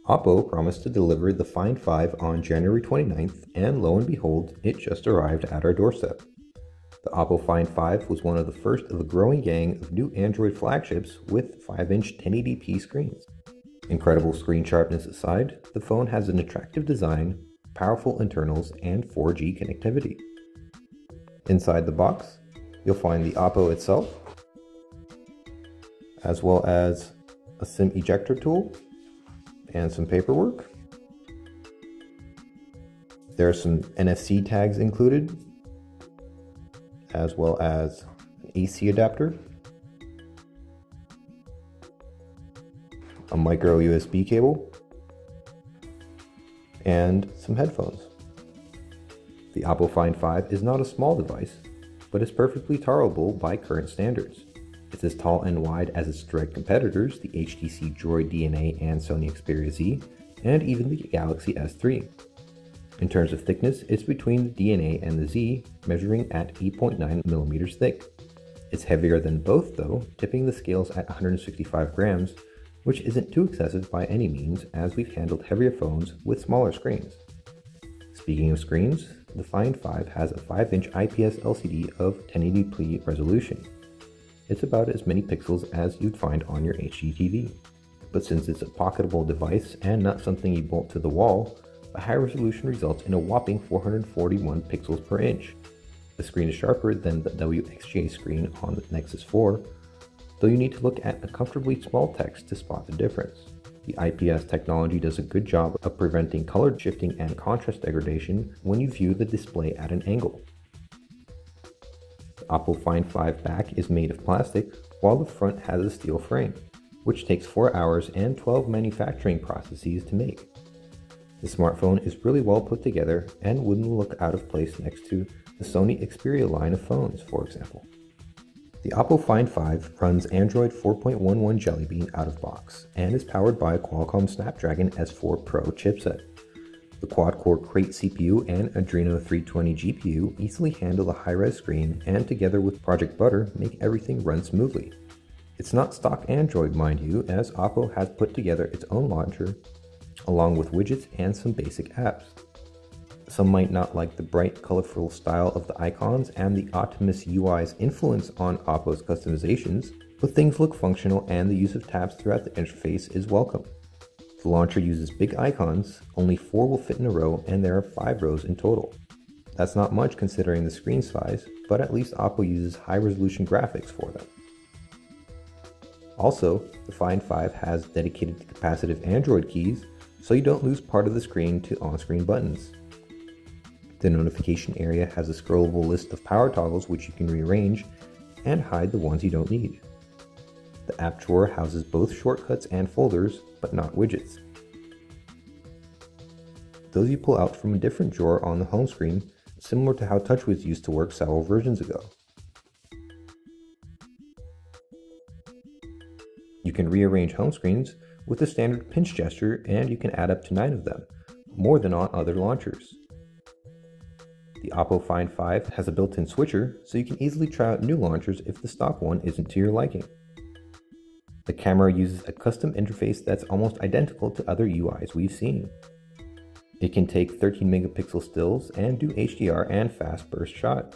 Oppo promised to deliver the Find 5 on January 29th, and lo and behold, it just arrived at our doorstep. The Oppo Find 5 was one of the first of a growing gang of new Android flagships with 5-inch 1080p screens. Incredible screen sharpness aside, the phone has an attractive design, powerful internals, and 4G connectivity. Inside the box, you'll find the Oppo itself, as well as a SIM ejector tool and some paperwork. There are some NFC tags included, as well as an AC adapter, a micro USB cable, and some headphones. The Oppo Find 5 is not a small device, but is perfectly tolerable by current standards. It's as tall and wide as its direct competitors, the HTC Droid DNA and Sony Xperia Z, and even the Galaxy S3. In terms of thickness, it's between the DNA and the Z, measuring at 8.9mm thick. It's heavier than both though, tipping the scales at 165 grams, which isn't too excessive by any means, as we've handled heavier phones with smaller screens. Speaking of screens, the Find 5 has a 5-inch IPS LCD of 1080p resolution. It's about as many pixels as you'd find on your HD TV. But since it's a pocketable device and not something you bolt to the wall, a high resolution results in a whopping 441 pixels per inch. The screen is sharper than the WXGA screen on the Nexus 4, though you need to look at a comfortably small text to spot the difference. The IPS technology does a good job of preventing color shifting and contrast degradation when you view the display at an angle. The Oppo Find 5 back is made of plastic, while the front has a steel frame, which takes 4 hours and 12 manufacturing processes to make. The smartphone is really well put together and wouldn't look out of place next to the Sony Xperia line of phones, for example. The Oppo Find 5 runs Android 4.11 Jelly Bean out of box and is powered by a Qualcomm Snapdragon S4 Pro chipset. The quad-core Crate CPU and Adreno 320 GPU easily handle the high-res screen and together with Project Butter make everything run smoothly. It's not stock Android, mind you, as Oppo has put together its own launcher along with widgets and some basic apps. Some might not like the bright, colorful style of the icons and the Optimus UI's influence on Oppo's customizations, but things look functional and the use of tabs throughout the interface is welcome. The launcher uses big icons, only 4 will fit in a row, and there are 5 rows in total. That's not much considering the screen size, but at least Oppo uses high-resolution graphics for them. Also, the Find 5 has dedicated capacitive Android keys, so you don't lose part of the screen to on-screen buttons. The notification area has a scrollable list of power toggles which you can rearrange and hide the ones you don't need. The app drawer houses both shortcuts and folders, but not widgets. Those you pull out from a different drawer on the home screen, similar to how TouchWiz used to work several versions ago. You can rearrange home screens with the standard pinch gesture, and you can add up to 9 of them, more than on other launchers. The Oppo Find 5 has a built-in switcher, so you can easily try out new launchers if the stock one isn't to your liking. The camera uses a custom interface that's almost identical to other UIs we've seen. It can take 13 megapixel stills and do HDR and fast burst shot.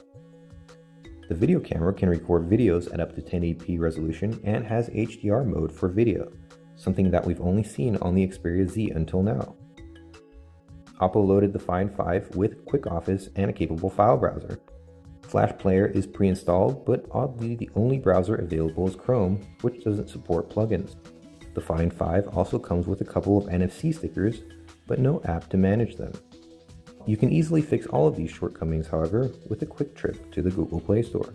The video camera can record videos at up to 1080p resolution and has HDR mode for video, something that we've only seen on the Xperia Z until now. Oppo loaded the Find 5 with Quick Office and a capable file browser. Flash Player is pre-installed, but oddly the only browser available is Chrome, which doesn't support plugins. The Find 5 also comes with a couple of Nfc stickers, but no app to manage them. You can easily fix all of these shortcomings, however, with a quick trip to the Google Play Store.